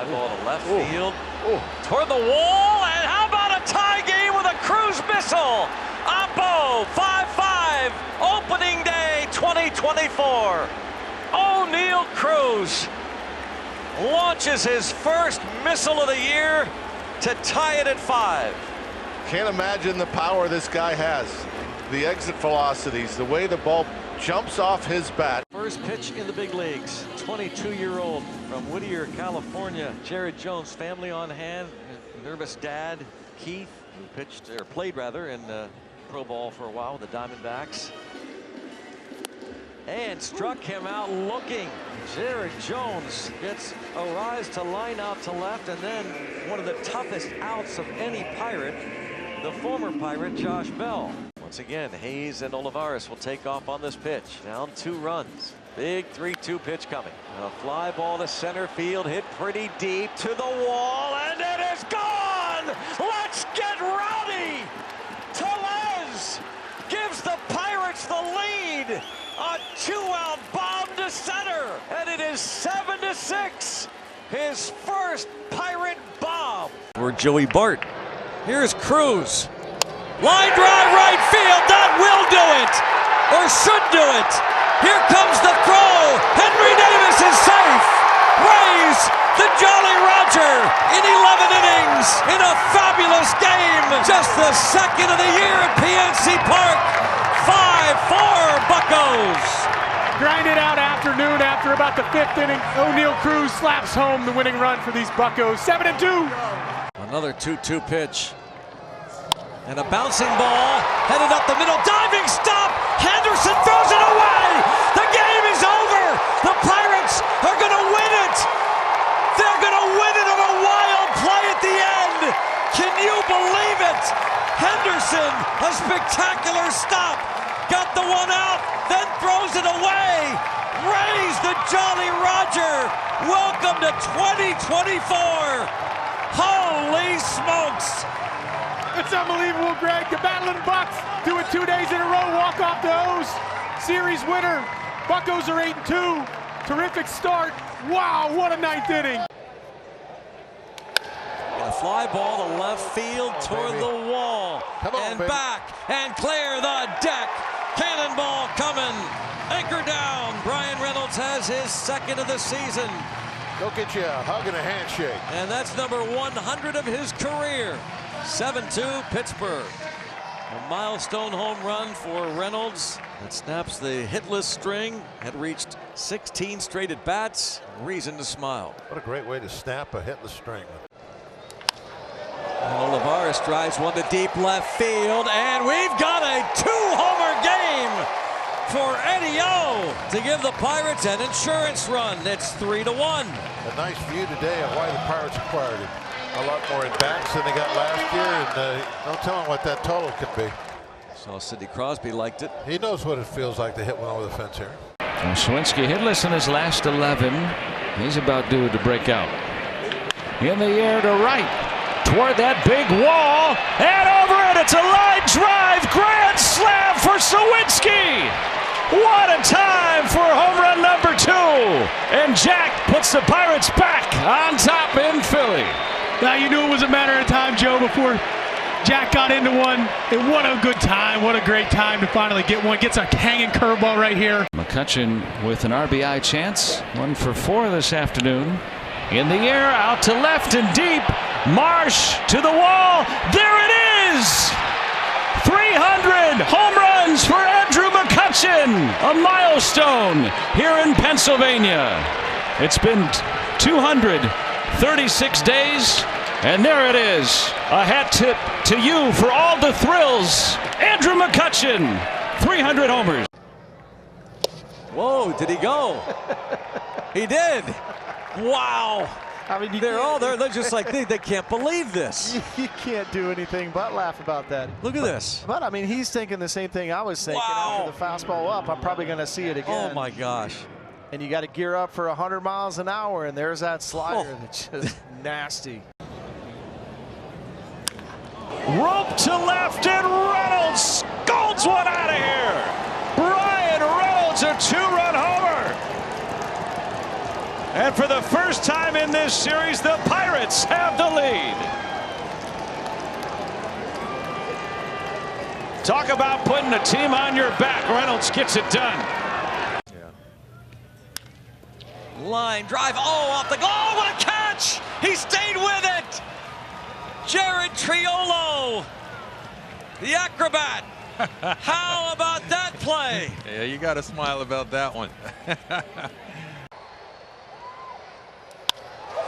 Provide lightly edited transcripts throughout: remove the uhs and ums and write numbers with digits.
ball to left field. Toward the wall, and how about a tie game with a Cruz missile? Oppo, 5-5, opening day 2024. O'Neill Cruz launches his first missile of the year to tie it at 5. Can't imagine the power this guy has. The exit velocities, the way the ball jumps off his bat. First pitch in the big leagues. 22-year-old from Whittier, California. Jared Jones' family on hand. Nervous dad, Keith, who played in pro ball for a while with the Diamondbacks. And struck him out looking. Jared Jones gets a rise to line out to left, and then one of the toughest outs of any Pirate, the former Pirate, Josh Bell. Once again, Hayes and Olivares will take off on this pitch. Down 2 runs. Big 3-2 pitch coming. A fly ball to center field, hit pretty deep to the wall, and it is gone! Let's get rowdy! Tellez gives the Pirates the lead. A 2-out bomb to center, and it is 7-6. His first Pirate bomb. For Joey Bart. Here's Cruz. Line drive right field. That will do it, or should do it. Here comes the throw. Henry Davis is safe. Rays, the Jolly Roger in 11 innings in a fabulous game. Just the second of the year at PNC Park. 5-4 Buccos. Grinded out afternoon after about the 5th inning. O'Neill Cruz slaps home the winning run for these Buccos. 7-2. Another 2-2 pitch. And a bouncing ball headed up the middle. Diving stop. Henderson throws it away. The game is over. The Pirates are going to win it. They're going to win it on a wild play at the end. Can you believe it? Henderson, a spectacular stop. Got the one out, then throws it away. Rays the Jolly Roger. Welcome to 2024. Holy smokes. It's unbelievable, Greg. The Battling Bucks do it 2 days in a row. Walk off the O's. Series winner. Buccos are 8-2. Terrific start. Wow, what a 9th inning. A fly ball to left field toward the wall. And back and clear the deck. Cannonball coming. Anchor down. Brian Reynolds has his second of the season. Go get you a hug and a handshake. And that's number 100 of his career. 7-2 Pittsburgh. A milestone home run for Reynolds that snaps the hitless string. Had reached 16 straight at bats. Reason to smile. What a great way to snap a hitless string. And Olivares drives one to deep left field, and we've got a 2-homer game for Eddie O to give the Pirates an insurance run. It's 3-1. A nice view today of why the Pirates acquired him. A lot more at bats than they got last year, and no telling what that total could be. So Sidney Crosby liked it. He knows what it feels like to hit one over the fence here. Swinski hitless in his last 11. He's about due to break out. In the air to right, toward that big wall, and over it. It's a line drive, grand slam for Swinski. What a time for home run number 2. And Jack puts the Pirates back on top in Philly. Now you knew it was a matter of time, Joe, before Jack got into one. And what a good time. What a great time to finally get one. Gets a hanging curveball right here. McCutchen with an RBI chance. 1 for 4 this afternoon. In the air, out to left and deep. Marsh to the wall. There it is! 300 home runs for Andrew McCutchen. A milestone here in Pennsylvania. It's been 236 days, and there it is. A hat tip to you for all the thrills. Andrew McCutchen, 300 homers. Whoa, did he go? He did. Wow. I mean, they're just like they can't believe this. You can't do anything but laugh about that. Look at this. But I mean, he's thinking the same thing I was thinking. Wow. After the fastball up, I'm probably going to see it again. Oh my gosh. And you got to gear up for 100 miles an hour, and there's that slider that's just nasty. Rope to left, and Reynolds scolds one out of here. Brian Reynolds, a 2-run homer. And for the first time in this series, the Pirates have the lead. Talk about putting a team on your back. Reynolds gets it done. Line drive, off the goal, what a catch! He stayed with it! Jared Triolo, the acrobat. How about that play? Yeah, you got to smile about that one.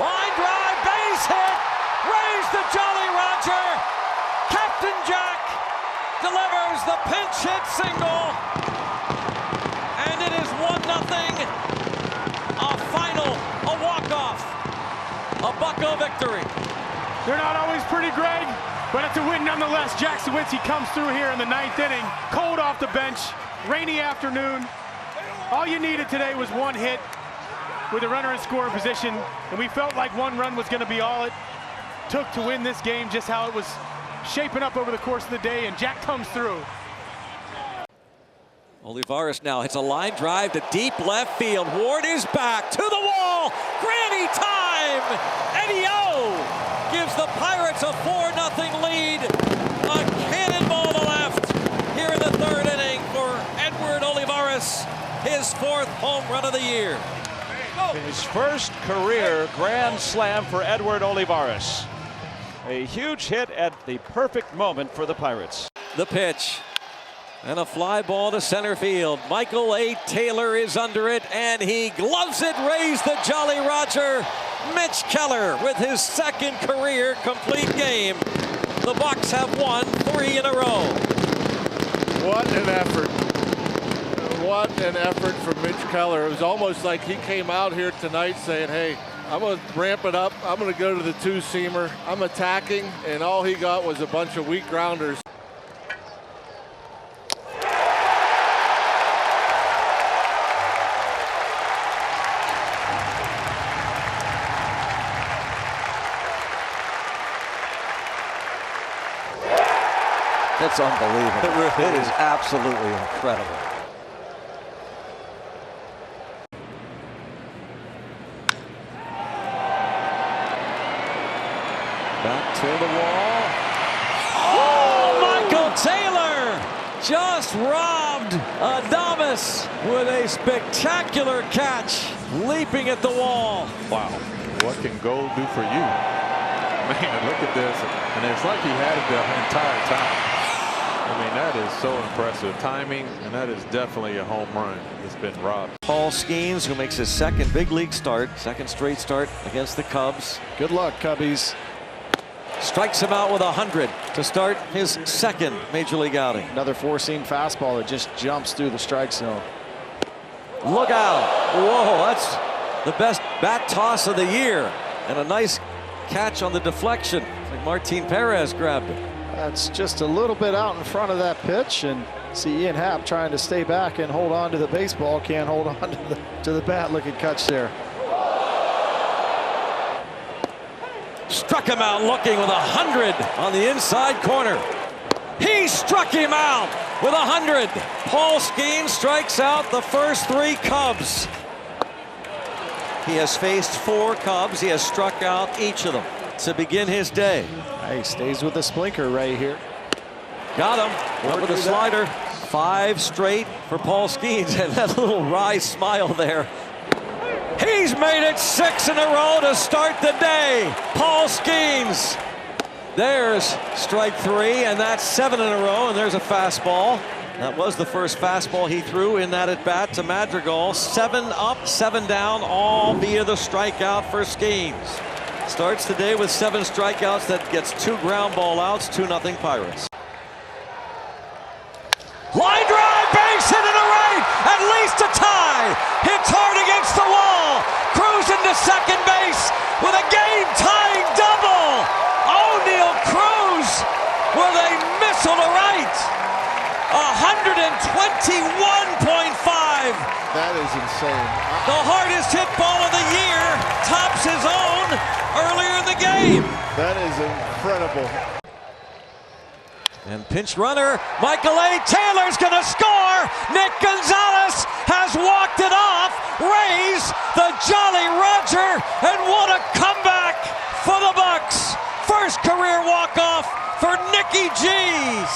Line drive, base hit, raise the Jolly Roger. Captain Jack delivers the pinch hit single, and it is 1-0. A final, a walk-off, a Bucco victory. They're not always pretty, Greg, but it's a win nonetheless. Jack Sawicki comes through here in the 9th inning, cold off the bench, rainy afternoon. All you needed today was one hit with a runner in scoring position, and we felt like one run was going to be all it took to win this game, just how it was shaping up over the course of the day, and Jack comes through. Olivares now hits a line drive to deep left field. Ward is back to the wall. Granny time! Eddie O gives the Pirates a 4-0 lead. A cannonball to left here in the 3rd inning for Edward Olivares, his 4th home run of the year. His first career grand slam for Edward Olivares. A huge hit at the perfect moment for the Pirates. The pitch. And a fly ball to center field. Michael A. Taylor is under it, and he gloves it. Raise the Jolly Roger. Mitch Keller with his 2nd career complete game. The Bucs have won 3 in a row. What an effort. What an effort from Mitch Keller. It was almost like he came out here tonight saying, hey, I'm going to ramp it up. I'm going to go to the 2-seamer. I'm attacking, and all he got was a bunch of weak grounders. It's unbelievable. It is absolutely incredible. Back to the wall. Oh, Michael Taylor just robbed Adames with a spectacular catch, leaping at the wall. Wow, what can goal do for you? Man, look at this. And it's like he had it the entire time. I mean, that is so impressive timing, and that is definitely a home run. It's been robbed. Paul Skeens, who makes his 2nd big league start, 2nd straight start against the Cubs. Good luck, Cubbies. Strikes him out with 100 to start his 2nd major league outing. Another 4-seam fastball that just jumps through the strike zone. Look out. Whoa, that's the best bat toss of the year. And a nice catch on the deflection. Like Martin Perez grabbed it. That's just a little bit out in front of that pitch, and see Ian Happ trying to stay back and hold on to the baseball. Can't hold on to the bat. Look at catch there. Struck him out looking with 100 on the inside corner. He struck him out with 100. Paul Skeens strikes out the first 3 Cubs. He has faced 4 Cubs. He has struck out each of them to begin his day. He stays with the splinker right here. Got him. Up with a slider. 5 straight for Paul Skeens, and that little wry smile there. He's made it 6 in a row to start the day. Paul Skeens. There's strike 3, and that's 7 in a row, and there's a fastball. That was the first fastball he threw in that at bat to Madrigal. 7 up, 7 down, all via the strikeout for Skeens. Starts the day with 7 strikeouts. That gets 2 ground ball outs, 2-0 Pirates. Line drive, base hit to the right, at least a tie. Hits hard against the wall. Cruising to second base with a game-tying double. O'Neal Cruz with a missile to right. 121.5. That is insane. The hardest hit ball of the year, tops his own earlier in the game. That is incredible. And pinch runner, Michael A. Taylor's gonna score. Nick Gonzalez has walked it off. Rays, the Jolly Roger. Roger, and what a comeback for the Bucks. First career walk-off for Nicky G.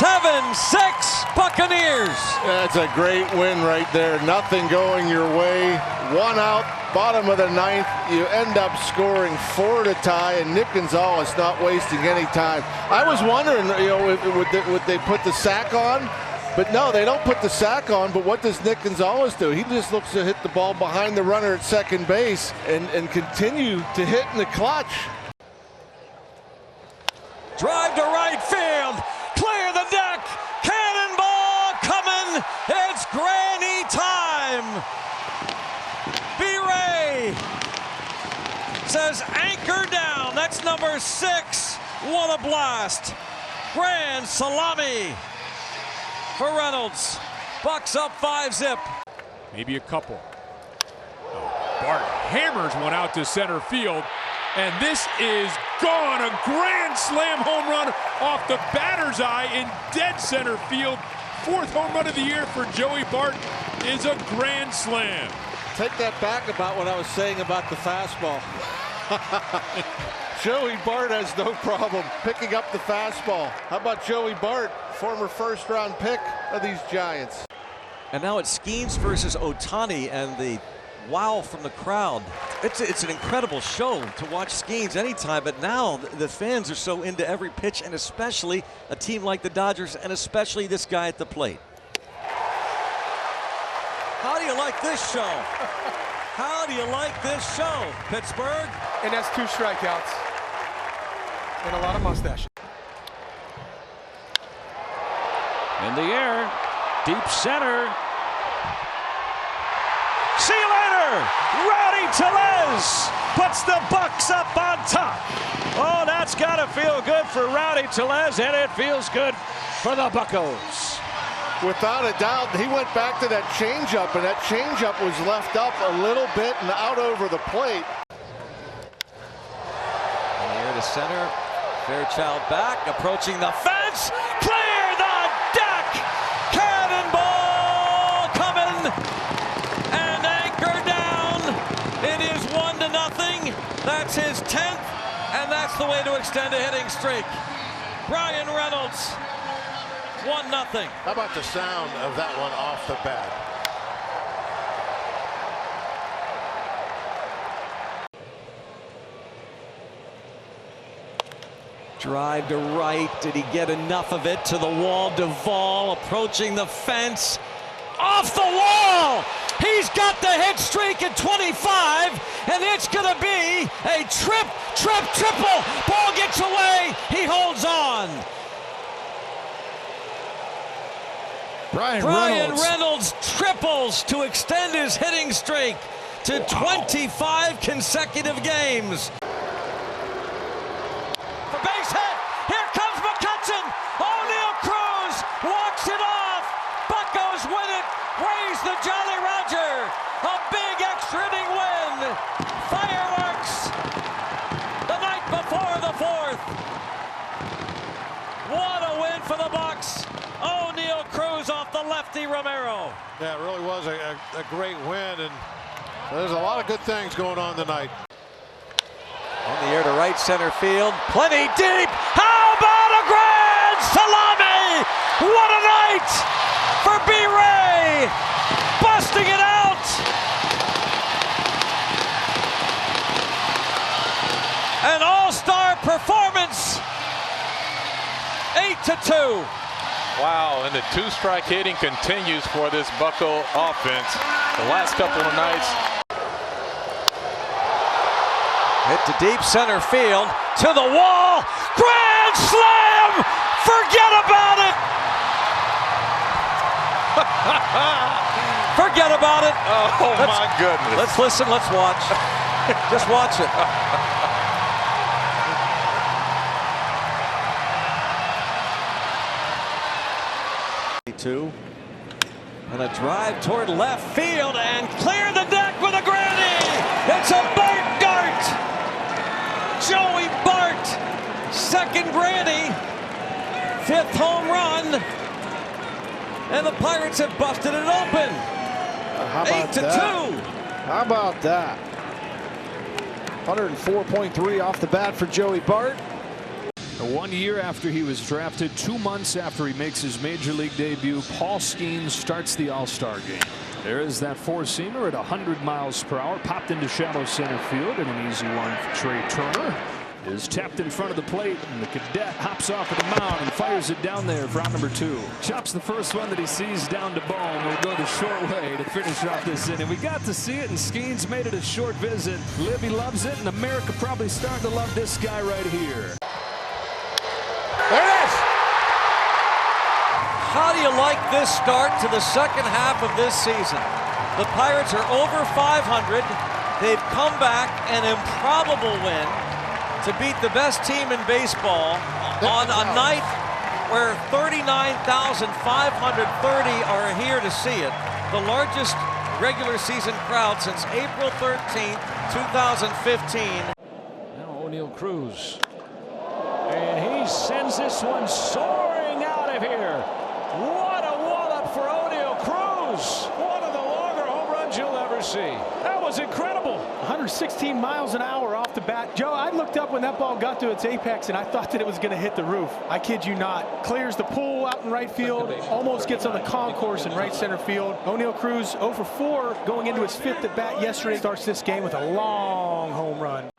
7-6 Buccaneers. That's a great win right there. Nothing going your way. One out, bottom of the ninth. You end up scoring 4 to tie, and Nick Gonzalez not wasting any time. I was wondering, would they put the sack on? But no, they don't put the sack on. But what does Nick Gonzalez do? He just looks to hit the ball behind the runner at second base and continue to hit in the clutch. Drive to right field. Clear the deck. Cannonball coming. It's granny time. B-Ray says anchor down. That's number 6. What a blast. Grand salami for Reynolds. Bucks up 5-zip. Maybe a couple. Bart hammers one out to center field. And this is gone. A grand slam home run off the batter's eye in dead center field. 4th home run of the year for Joey Bart is a grand slam. Take that back about what I was saying about the fastball. Joey Bart has no problem picking up the fastball. How about Joey Bart, former first-round pick of these Giants? And now it's Skeens versus Ohtani, and the wow from the crowd. It's an incredible show to watch Skeens anytime, but now the fans are so into every pitch, and especially a team like the Dodgers, and especially this guy at the plate. How do you like this show? How do you like this show, Pittsburgh? And that's 2 strikeouts and a lot of mustache. In the air, deep center. See you later! Rowdy Tellez puts the Bucks up on top. Oh, that's got to feel good for Rowdy Tellez, and it feels good for the Buccos. Without a doubt, he went back to that changeup, and that changeup was left up a little bit and out over the plate. In the air to center. Fairchild back, approaching the fence. Clear the deck! Cannonball coming! And anchor down. It is 1-0. That's his 10th, and that's the way to extend a hitting streak. Brian Reynolds, 1-0. How about the sound of that one off the bat? Drive to right. Did he get enough of it? To the wall. Duvall approaching the fence. Off the wall! He's got the hit streak at 25, and it's going to be a triple. Ball gets away. He holds on. Brian Reynolds triples to extend his hitting streak to 25 consecutive games. For base hit, here comes McCutcheon. O'Neal Cruz walks it off. Buccos win it. Raise the Jolly Roger. A big extra inning win. Fireworks. The night before the 4th. What a win for the Bucks. O'Neal Cruz off the lefty Romero. Yeah, it really was a great win, and there's a lot of good things going on tonight. On the air to right center field. Plenty deep. How about a grand salami? What a night for B-Ray. Busting it out. An all-star performance. 8-2. Wow, and the 2-strike hitting continues for this Bucco offense. The last couple of nights. Hit to deep center field. To the wall. Grand slam! Forget about it! Forget about it. Oh, my goodness. Let's listen, let's watch. Just watch it. And a drive toward left field and clear the deck with a granny. It's a Bart Dart. Joey Bart, 2nd granny, 5th home run, and the Pirates have busted it open. 8-2. How about that? 104.3 off the bat for Joey Bart. 1 year after he was drafted, 2 months after he makes his major league debut, Paul Skeens starts the All-Star game. There is that four-seamer at 100 miles per hour, popped into shallow center field, and an easy one for Trey Turner. Is tapped in front of the plate, and the cadet hops off of the mound and fires it down there for out number 2. Chops the first one that he sees down to Bone. Will go the short way to finish off this inning. We got to see it, and Skeens made it a short visit. Libby loves it, and America probably starting to love this guy right here. There it is! How do you like this start to the second half of this season? The Pirates are over 500. They've come back an improbable win to beat the best team in baseball on a night where 39,530 are here to see it. The largest regular season crowd since April 13th, 2015. Now O'Neal Cruz. And he sends this one soaring out of here. What a wallop for O'Neal Cruz. One of the longer home runs you'll ever see. That was incredible. 116 miles an hour off the bat. Joe, I looked up when that ball got to its apex, and I thought that it was going to hit the roof. I kid you not. Clears the pool out in right field, almost gets on the concourse in right center field. O'Neal Cruz 0 for 4 going into his 5th at bat yesterday. Starts this game with a long home run.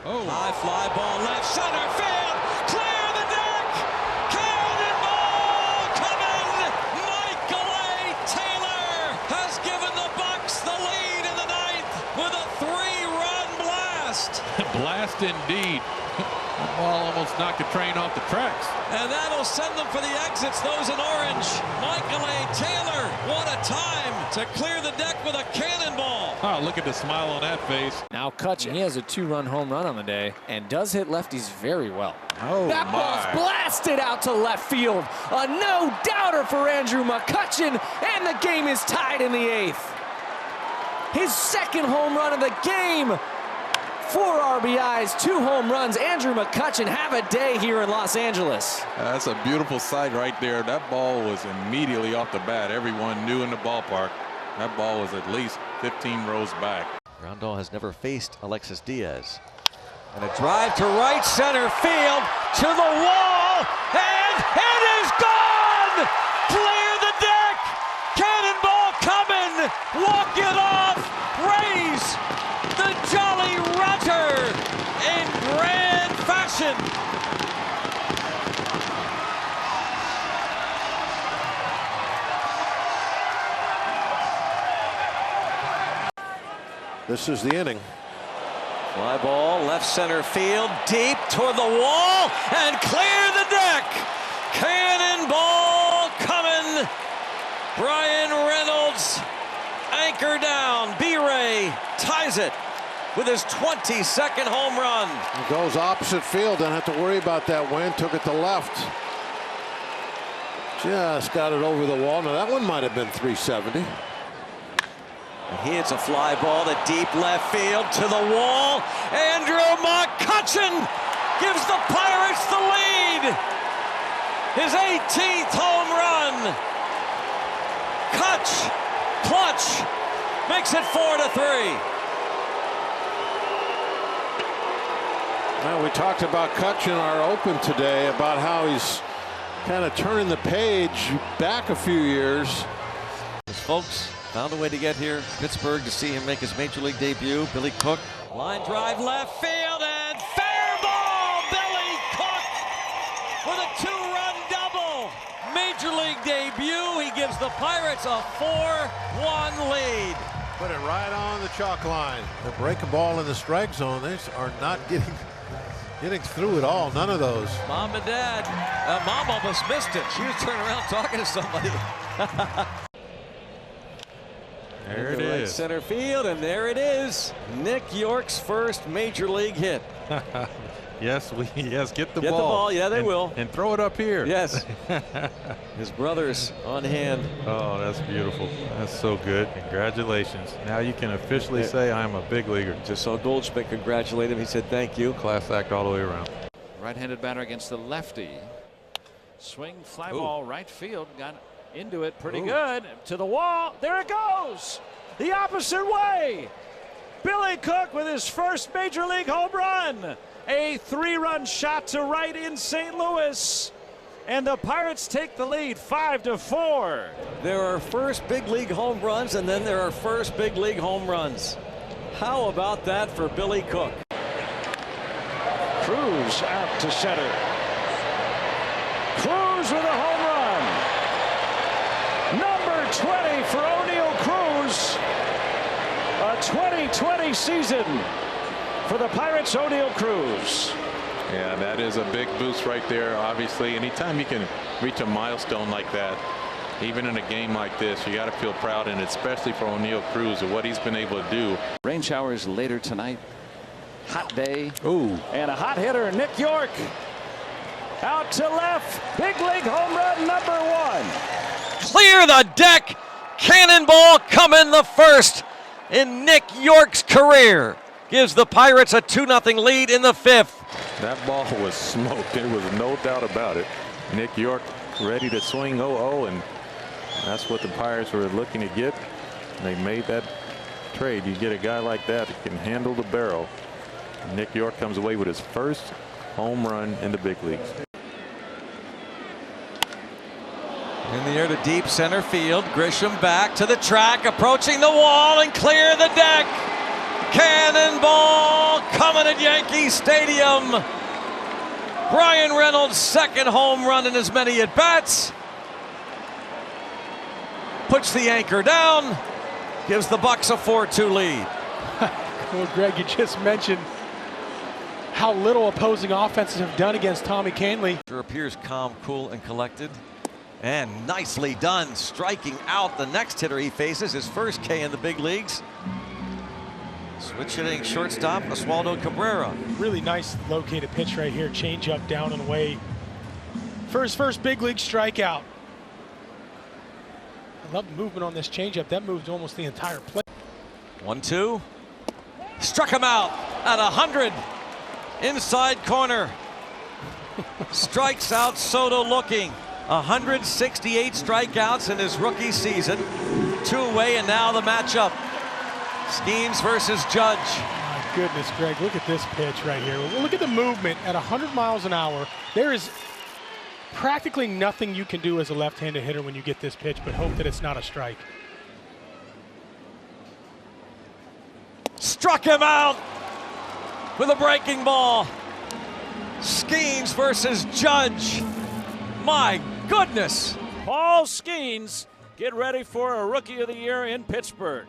Oh. High fly ball left center field. Clear the deck. Cannonball coming. Michael A. Taylor has given the Bucks the lead in the 9th with a 3-run blast. Blast indeed. That ball almost knocked the train off the tracks. And that'll send them for the exits, those in orange. Michael A. Taylor, what a time to clear the deck with a cannonball. Oh, look at the smile on that face. Now Kutch, he has a 2-run home run on the day and does hit lefties very well. Oh, that ball's blasted out to left field. A no-doubter for Andrew McCutchen, and the game is tied in the 8th. His 2nd home run of the game. 4 RBIs, 2 home runs. Andrew McCutchen have a day here in Los Angeles. That's a beautiful sight right there. That ball was immediately off the bat. Everyone knew in the ballpark that ball was at least 15 rows back. Grandal has never faced Alexis Diaz. And a drive to right center field, to the wall, and it is gone! Clear the deck! Cannonball coming! Walk it off! Raise the Jolly Roger in grand fashion! This is the inning. Fly ball, left center field, deep toward the wall, and clear the deck. Cannonball coming. Brian Reynolds, anchor down. B-Ray ties it with his 22nd home run. He goes opposite field, don't have to worry about that wind. Took it to left. Just got it over the wall. Now that one might have been 370. He hits a fly ball to deep left field, to the wall. Andrew McCutchen gives the Pirates the lead. His 18th home run. Clutch makes it 4-3. Well, we talked about Kutch in our open today, about how he's kind of turning the page back a few years. His folks found a way to get here, Pittsburgh, to see him make his major league debut. Billy Cook, line drive left field, and fair ball! Billy Cook with a 2-run double. Major league debut. He gives the Pirates a 4-1 lead. Put it right on the chalk line. The breaking ball in the strike zone. They are not getting through it all. None of those. Mom and Dad. Mom almost missed it. She was turning around talking to somebody. There it right is. Center field, and there it is. Nick York's first major league hit. Yes, get the ball. Get the ball, yeah, they will. And throw it up here. Yes. His brother's on hand. Oh, that's beautiful. That's so good. Congratulations. Now you can officially say I'm a big leaguer. Just saw Goldschmidt congratulate him. He said thank you. Class act all the way around. Right-handed batter against the lefty. Swing, fly ball, right field. Got into it pretty good. To the wall. There it goes. The opposite way. Billy Billy Cook with his first major league home run. A 3-run shot to right in St. Louis. And the Pirates take the lead 5-4. There are first big league home runs, and then there are first big league home runs. How about that for Billy Cook? Cruz out to center. Cruz with a home run. Number 20 for O'Neill Cruz. A 2020 season for the Pirates, O'Neill Cruz. Yeah, that is a big boost right there. Obviously, anytime you can reach a milestone like that, even in a game like this, you got to feel proud, and especially for O'Neill Cruz and what he's been able to do. Rain showers later tonight. Hot day. Ooh. And a hot hitter, Nick York. Out to left. Big league home run number 1. Clear the deck. Cannonball coming the first in Nick York's career. Gives the Pirates a 2-0 lead in the 5th. That ball was smoked. There was no doubt about it. Nick York ready to swing 0-0, and that's what the Pirates were looking to get. They made that trade. You get a guy like that that can handle the barrel. Nick York comes away with his first home run in the big leagues. In the air to deep center field. Grisham back to the track, approaching the wall and clear the deck. Cannonball coming at Yankee Stadium. Brian Reynolds' second home run in as many at bats. Puts the anchor down. Gives the Bucks a 4-2 lead. Well, Greg, you just mentioned how little opposing offenses have done against Tommy Kahnle. Sure appears calm, cool, and collected. And nicely done, striking out the next hitter he faces, his first K in the big leagues. Switch hitting shortstop, Oswaldo Cabrera. Really nice located pitch right here. Change up, down and away. For his first big league strikeout. I love the movement on this changeup. That moved almost the entire plate. 1-2. Struck him out at 100. Inside corner. Strikes out Soto looking. 168 strikeouts in his rookie season. 2 away, and now the matchup. Skeens versus Judge. My goodness, Greg, look at this pitch right here. Look at the movement at 100 miles an hour. There is practically nothing you can do as a left-handed hitter when you get this pitch, but hope that it's not a strike. Struck him out with a breaking ball. Skeens versus Judge. My goodness. Paul Skeens, get ready for a Rookie of the Year in Pittsburgh.